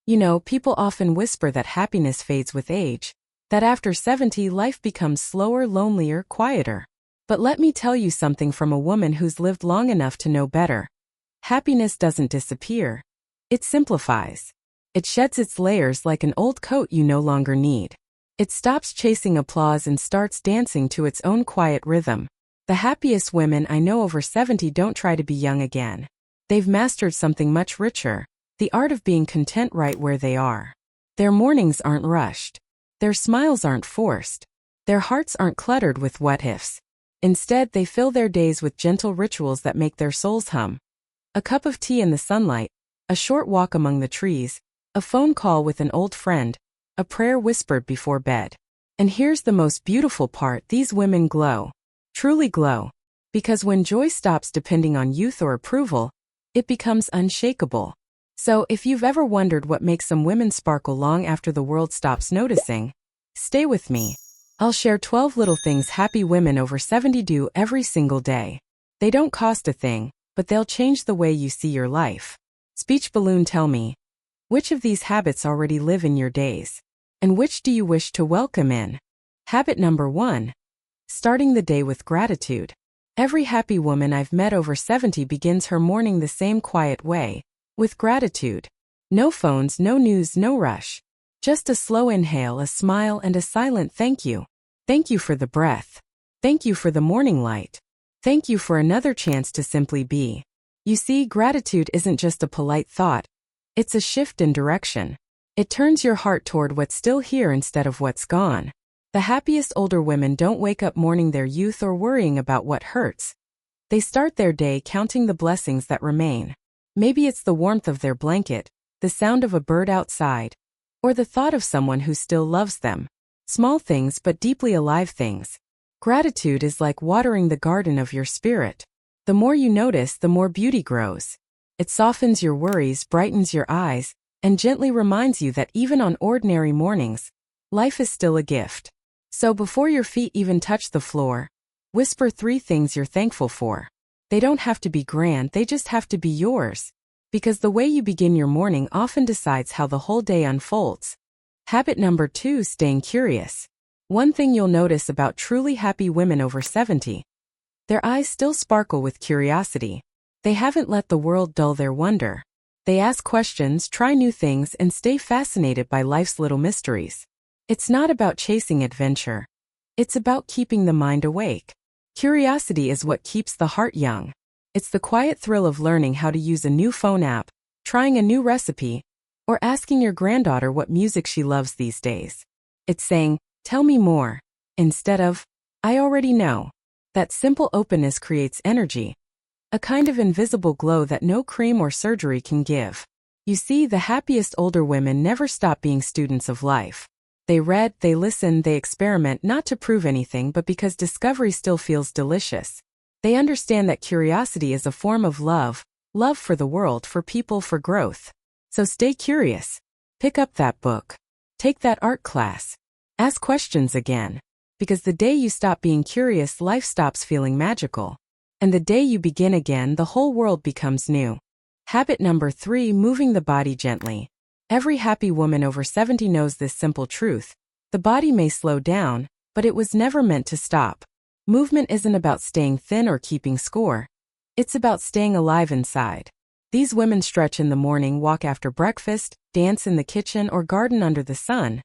You know, people often whisper that happiness fades with age, that after 70 life becomes slower, lonelier, quieter. But let me tell you something from a woman who's lived long enough to know better. Happiness doesn't disappear. It simplifies. It sheds its layers like an old coat you no longer need. It stops chasing applause and starts dancing to its own quiet rhythm. The happiest women I know over 70 don't try to be young again. They've mastered something much richer, the art of being content right where they are. Their mornings aren't rushed. Their smiles aren't forced. Their hearts aren't cluttered with what-ifs. Instead, they fill their days with gentle rituals that make their souls hum. A cup of tea in the sunlight, a short walk among the trees, a phone call with an old friend, a prayer whispered before bed. And here's the most beautiful part: these women glow. Truly glow. Because when joy stops depending on youth or approval, it becomes unshakable. So, if you've ever wondered what makes some women sparkle long after the world stops noticing, stay with me. I'll share 12 little things happy women over 70 do every single day. They don't cost a thing, but they'll change the way you see your life. Speech balloon, tell me, which of these habits already live in your days? And which do you wish to welcome in? Habit number 1. Starting the day with gratitude. Every happy woman I've met over 70 begins her morning the same quiet way. With gratitude. No phones, no news, no rush. Just a slow inhale, a smile, and a silent thank you. Thank you for the breath. Thank you for the morning light. Thank you for another chance to simply be. You see, gratitude isn't just a polite thought. It's a shift in direction. It turns your heart toward what's still here instead of what's gone. The happiest older women don't wake up mourning their youth or worrying about what hurts. They start their day counting the blessings that remain. Maybe it's the warmth of their blanket, the sound of a bird outside, or the thought of someone who still loves them. Small things but deeply alive things. Gratitude is like watering the garden of your spirit. The more you notice, the more beauty grows. It softens your worries, brightens your eyes, and gently reminds you that even on ordinary mornings, life is still a gift. So before your feet even touch the floor, whisper 3 things you're thankful for. They don't have to be grand, they just have to be yours. Because the way you begin your morning often decides how the whole day unfolds. Habit number 2, staying curious. One thing you'll notice about truly happy women over 70. Their eyes still sparkle with curiosity. They haven't let the world dull their wonder. They ask questions, try new things, and stay fascinated by life's little mysteries. It's not about chasing adventure. It's about keeping the mind awake. Curiosity is what keeps the heart young. It's the quiet thrill of learning how to use a new phone app, trying a new recipe, or asking your granddaughter what music she loves these days. It's saying, "Tell me more," instead of, "I already know." That simple openness creates energy, a kind of invisible glow that no cream or surgery can give. You see, the happiest older women never stop being students of life. They read, they listen, they experiment, not to prove anything but because discovery still feels delicious. They understand that curiosity is a form of love, love for the world, for people, for growth. So stay curious. Pick up that book. Take that art class. Ask questions again. Because the day you stop being curious, life stops feeling magical. And the day you begin again, the whole world becomes new. Habit number 3, moving the body gently. Every happy woman over 70 knows this simple truth. The body may slow down, but it was never meant to stop. Movement isn't about staying thin or keeping score. It's about staying alive inside. These women stretch in the morning, walk after breakfast, dance in the kitchen, or garden under the sun.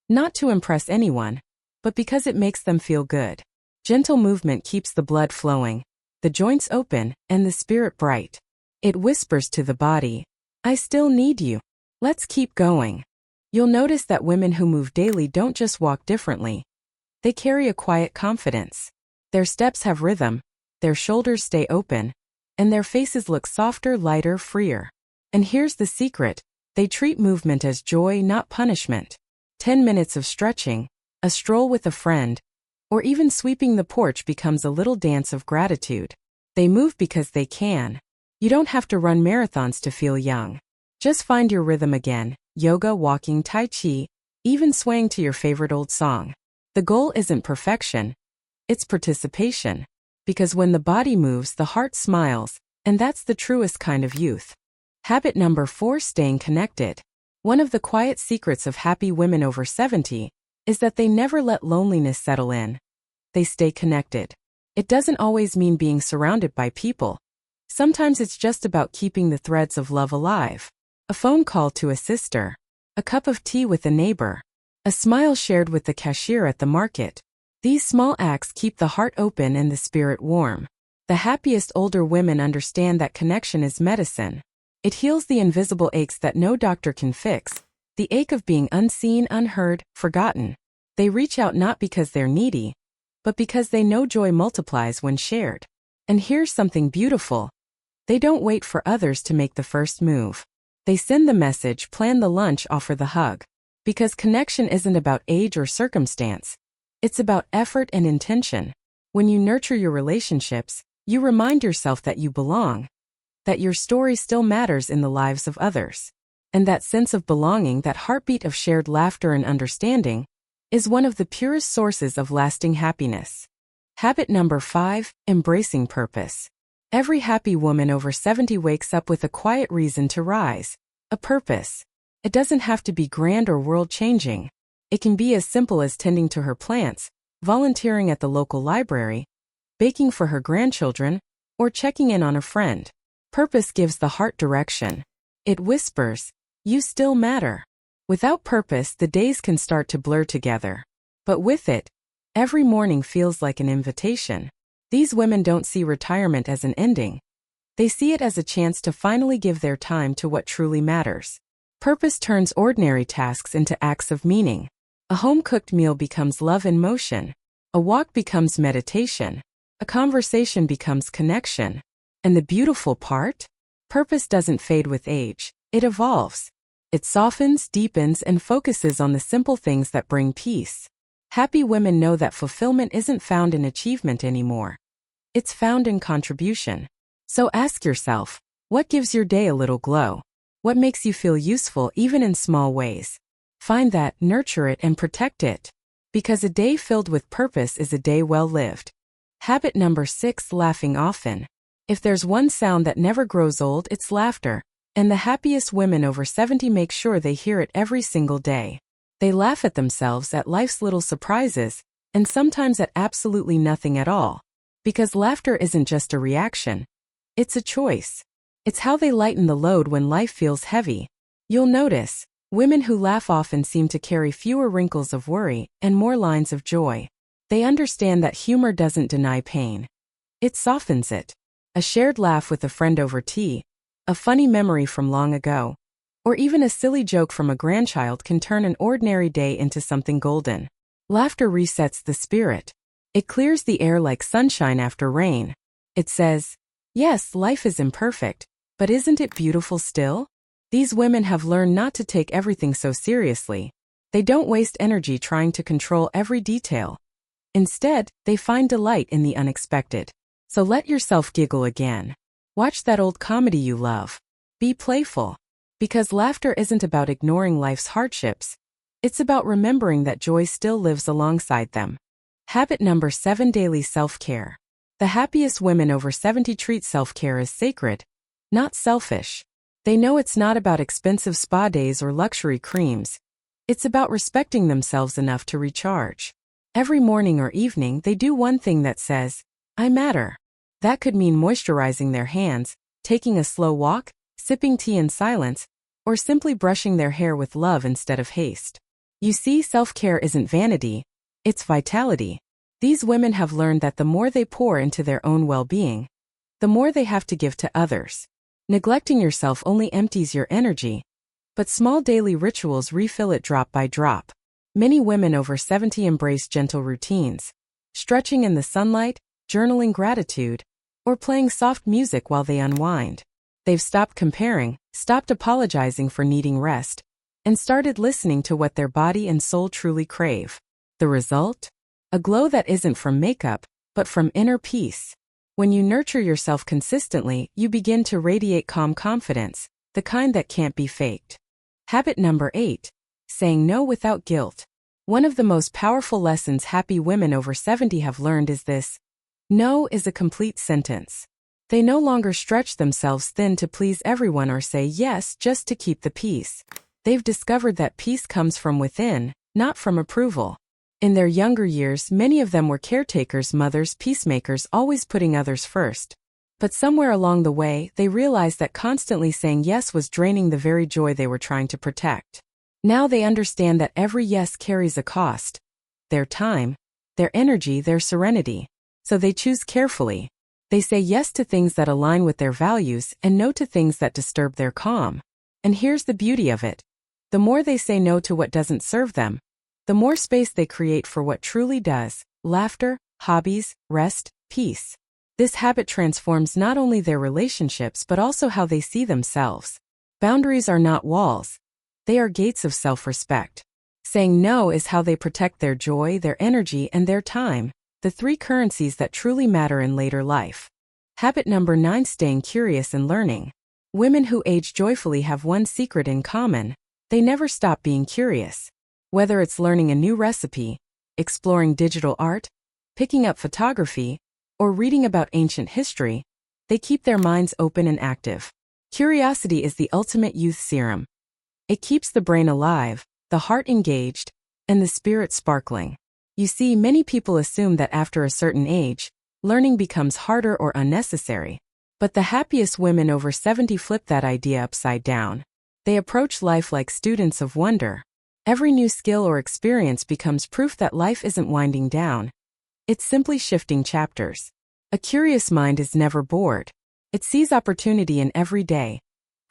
Not to impress anyone, but because it makes them feel good. Gentle movement keeps the blood flowing, the joints open, and the spirit bright. It whispers to the body, "I still need you. Let's keep going." You'll notice that women who move daily don't just walk differently. They carry a quiet confidence. Their steps have rhythm, their shoulders stay open, and their faces look softer, lighter, freer. And here's the secret: they treat movement as joy, not punishment. 10 minutes of stretching, a stroll with a friend, or even sweeping the porch becomes a little dance of gratitude. They move because they can. You don't have to run marathons to feel young. Just find your rhythm again: yoga, walking, tai chi, even swaying to your favorite old song. The goal isn't perfection, it's participation. Because when the body moves, the heart smiles, and that's the truest kind of youth. Habit number 4, staying connected. One of the quiet secrets of happy women over 70 is that they never let loneliness settle in. They stay connected. It doesn't always mean being surrounded by people. Sometimes it's just about keeping the threads of love alive. A phone call to a sister, a cup of tea with a neighbor, a smile shared with the cashier at the market. These small acts keep the heart open and the spirit warm. The happiest older women understand that connection is medicine. It heals the invisible aches that no doctor can fix, the ache of being unseen, unheard, forgotten. They reach out not because they're needy, but because they know joy multiplies when shared. And here's something beautiful. They don't wait for others to make the first move. They send the message, plan the lunch, offer the hug. Because connection isn't about age or circumstance. It's about effort and intention. When you nurture your relationships, you remind yourself that you belong, that your story still matters in the lives of others. And that sense of belonging, that heartbeat of shared laughter and understanding, is one of the purest sources of lasting happiness. Habit number 5, embracing purpose. Every happy woman over 70 wakes up with a quiet reason to rise, a purpose. It doesn't have to be grand or world-changing. It can be as simple as tending to her plants, volunteering at the local library, baking for her grandchildren, or checking in on a friend. Purpose gives the heart direction. It whispers, "You still matter." Without purpose, the days can start to blur together. But with it, every morning feels like an invitation. These women don't see retirement as an ending. They see it as a chance to finally give their time to what truly matters. Purpose turns ordinary tasks into acts of meaning. A home-cooked meal becomes love in motion. A walk becomes meditation. A conversation becomes connection. And the beautiful part? Purpose doesn't fade with age. It evolves. It softens, deepens, and focuses on the simple things that bring peace. Happy women know that fulfillment isn't found in achievement anymore. It's found in contribution. So ask yourself, what gives your day a little glow? What makes you feel useful even in small ways? Find that, nurture it, and protect it. Because a day filled with purpose is a day well lived. Habit number 6, laughing often. If there's one sound that never grows old, it's laughter. And the happiest women over 70 make sure they hear it every single day. They laugh at themselves, at life's little surprises, and sometimes at absolutely nothing at all. Because laughter isn't just a reaction. It's a choice. It's how they lighten the load when life feels heavy. You'll notice, women who laugh often seem to carry fewer wrinkles of worry and more lines of joy. They understand that humor doesn't deny pain. It softens it. A shared laugh with a friend over tea, a funny memory from long ago, or even a silly joke from a grandchild can turn an ordinary day into something golden. Laughter resets the spirit. It clears the air like sunshine after rain. It says, yes, life is imperfect, but isn't it beautiful still? These women have learned not to take everything so seriously. They don't waste energy trying to control every detail. Instead, they find delight in the unexpected. So let yourself giggle again. Watch that old comedy you love. Be playful. Because laughter isn't about ignoring life's hardships. It's about remembering that joy still lives alongside them. Habit number 7, daily self-care. The happiest women over 70 treat self-care as sacred, not selfish. They know it's not about expensive spa days or luxury creams. It's about respecting themselves enough to recharge. Every morning or evening, they do one thing that says, I matter. That could mean moisturizing their hands, taking a slow walk, sipping tea in silence, or simply brushing their hair with love instead of haste. You see, self-care isn't vanity, it's vitality. These women have learned that the more they pour into their own well-being, the more they have to give to others. Neglecting yourself only empties your energy, but small daily rituals refill it drop by drop. Many women over 70 embrace gentle routines, stretching in the sunlight, journaling gratitude, or playing soft music while they unwind. They've stopped comparing, stopped apologizing for needing rest, and started listening to what their body and soul truly crave. The result? A glow that isn't from makeup, but from inner peace. When you nurture yourself consistently, you begin to radiate calm confidence, the kind that can't be faked. Habit number 8, saying no without guilt. One of the most powerful lessons happy women over 70 have learned is this: no is a complete sentence. They no longer stretch themselves thin to please everyone or say yes just to keep the peace. They've discovered that peace comes from within, not from approval. In their younger years, many of them were caretakers, mothers, peacemakers, always putting others first. But somewhere along the way, they realized that constantly saying yes was draining the very joy they were trying to protect. Now they understand that every yes carries a cost. Their time, their energy, their serenity. So they choose carefully. They say yes to things that align with their values and no to things that disturb their calm. And here's the beauty of it. The more they say no to what doesn't serve them, the more space they create for what truly does: laughter, hobbies, rest, peace. This habit transforms not only their relationships but also how they see themselves. Boundaries are not walls. They are gates of self-respect. Saying no is how they protect their joy, their energy, and their time, the three currencies that truly matter in later life. Habit number 9: staying curious and learning. Women who age joyfully have one secret in common: they never stop being curious. Whether it's learning a new recipe, exploring digital art, picking up photography, or reading about ancient history, they keep their minds open and active. Curiosity is the ultimate youth serum. It keeps the brain alive, the heart engaged, and the spirit sparkling. You see, many people assume that after a certain age, learning becomes harder or unnecessary. But the happiest women over 70 flip that idea upside down. They approach life like students of wonder. Every new skill or experience becomes proof that life isn't winding down. It's simply shifting chapters. A curious mind is never bored. It sees opportunity in every day.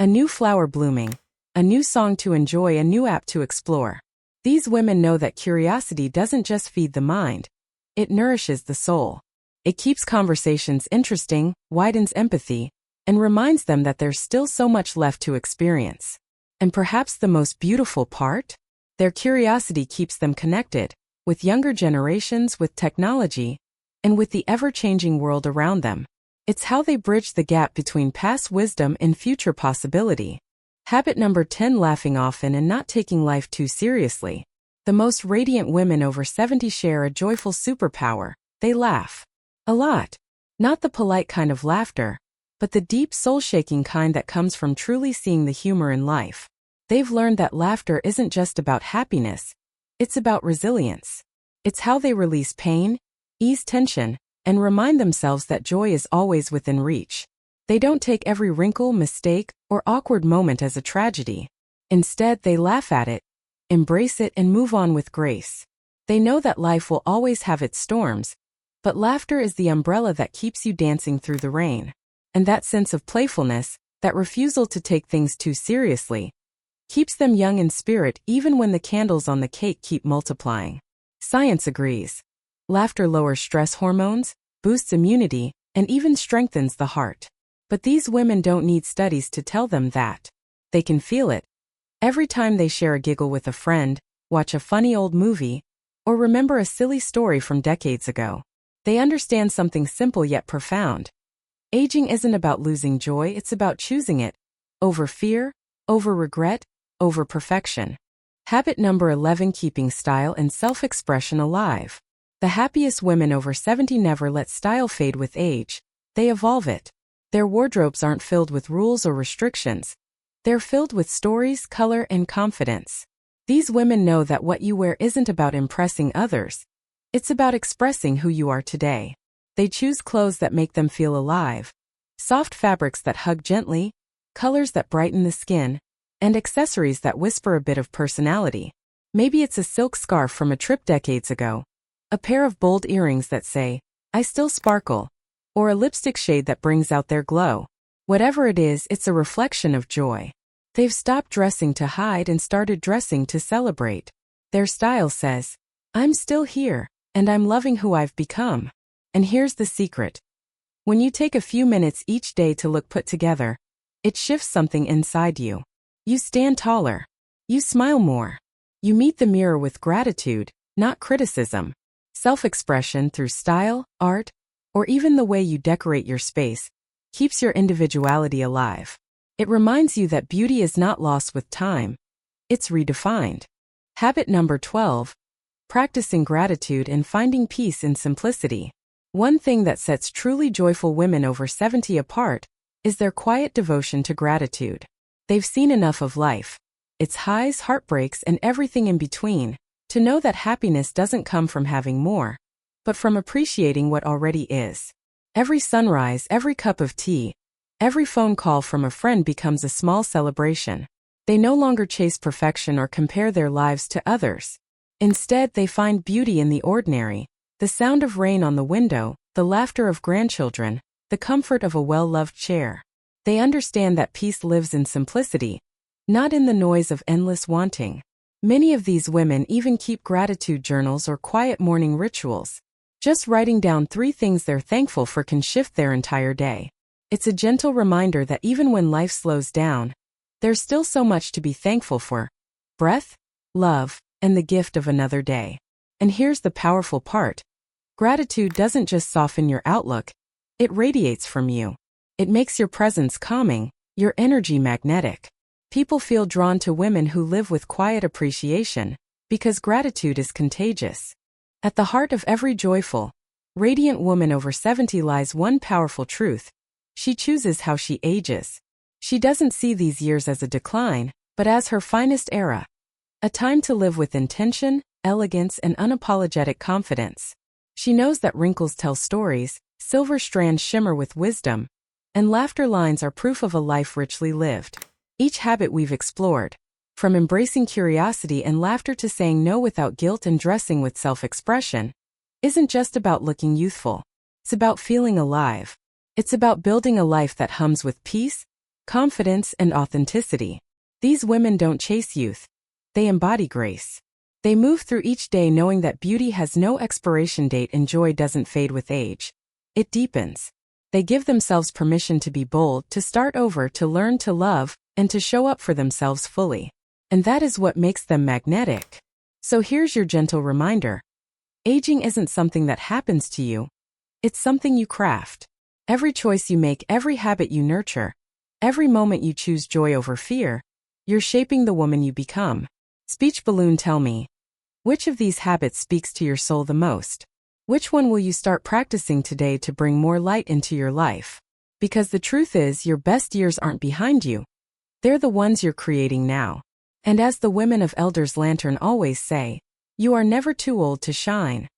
A new flower blooming, a new song to enjoy, a new app to explore. These women know that curiosity doesn't just feed the mind. It nourishes the soul. It keeps conversations interesting, widens empathy, and reminds them that there's still so much left to experience. And perhaps the most beautiful part? Their curiosity keeps them connected with younger generations, with technology, and with the ever-changing world around them. It's how they bridge the gap between past wisdom and future possibility. Habit number 10: laughing often and not taking life too seriously. The most radiant women over 70 share a joyful superpower: they laugh. A lot. Not the polite kind of laughter, but the deep, soul-shaking kind that comes from truly seeing the humor in life. They've learned that laughter isn't just about happiness, it's about resilience. It's how they release pain, ease tension, and remind themselves that joy is always within reach. They don't take every wrinkle, mistake, or awkward moment as a tragedy. Instead, they laugh at it, embrace it, and move on with grace. They know that life will always have its storms, but laughter is the umbrella that keeps you dancing through the rain. And that sense of playfulness, that refusal to take things too seriously, keeps them young in spirit even when the candles on the cake keep multiplying. Science agrees. Laughter lowers stress hormones, boosts immunity, and even strengthens the heart. But these women don't need studies to tell them that. They can feel it. Every time they share a giggle with a friend, watch a funny old movie, or remember a silly story from decades ago, they understand something simple yet profound. Aging isn't about losing joy, it's about choosing it. Over fear, over regret, over perfection. Habit number 11: keeping style and self-expression alive. The happiest women over 70 never let style fade with age. They evolve it. Their wardrobes aren't filled with rules or restrictions. They're filled with stories, color, and confidence. These women know that what you wear isn't about impressing others. It's about expressing who you are today. They choose clothes that make them feel alive. Soft fabrics that hug gently, colors that brighten the skin, and accessories that whisper a bit of personality. Maybe it's a silk scarf from a trip decades ago, a pair of bold earrings that say, "I still sparkle," or a lipstick shade that brings out their glow. Whatever it is, it's a reflection of joy. They've stopped dressing to hide and started dressing to celebrate. Their style says, "I'm still here, and I'm loving who I've become." And here's the secret. When you take a few minutes each day to look put together, it shifts something inside you. You stand taller. You smile more. You meet the mirror with gratitude, not criticism. Self-expression through style, art, or even the way you decorate your space keeps your individuality alive. It reminds you that beauty is not lost with time. It's redefined. Habit number 12: practicing gratitude and finding peace in simplicity. One thing that sets truly joyful women over 70 apart is their quiet devotion to gratitude. They've seen enough of life, its highs, heartbreaks, and everything in between, to know that happiness doesn't come from having more, but from appreciating what already is. Every sunrise, every cup of tea, every phone call from a friend becomes a small celebration. They no longer chase perfection or compare their lives to others. Instead, they find beauty in the ordinary, the sound of rain on the window, the laughter of grandchildren, the comfort of a well-loved chair. They understand that peace lives in simplicity, not in the noise of endless wanting. Many of these women even keep gratitude journals or quiet morning rituals. Just writing down 3 things they're thankful for can shift their entire day. It's a gentle reminder that even when life slows down, there's still so much to be thankful for: breath, love, and the gift of another day. And here's the powerful part. Gratitude doesn't just soften your outlook, it radiates from you. It makes your presence calming, your energy magnetic. People feel drawn to women who live with quiet appreciation, because gratitude is contagious. At the heart of every joyful, radiant woman over 70 lies one powerful truth. She chooses how she ages. She doesn't see these years as a decline, but as her finest era. A time to live with intention, elegance, and unapologetic confidence. She knows that wrinkles tell stories, silver strands shimmer with wisdom, and laughter lines are proof of a life richly lived. Each habit we've explored, from embracing curiosity and laughter to saying no without guilt and dressing with self-expression, isn't just about looking youthful. It's about feeling alive. It's about building a life that hums with peace, confidence, and authenticity. These women don't chase youth. They embody grace. They move through each day knowing that beauty has no expiration date and joy doesn't fade with age. It deepens. They give themselves permission to be bold, to start over, to learn, to love, and to show up for themselves fully. And that is what makes them magnetic. So here's your gentle reminder. Aging isn't something that happens to you. It's something you craft. Every choice you make, every habit you nurture, every moment you choose joy over fear, you're shaping the woman you become. Speech balloon, tell me, which of these habits speaks to your soul the most? Which one will you start practicing today to bring more light into your life? Because the truth is, your best years aren't behind you. They're the ones you're creating now. And as the women of Elder's Lantern always say, you are never too old to shine.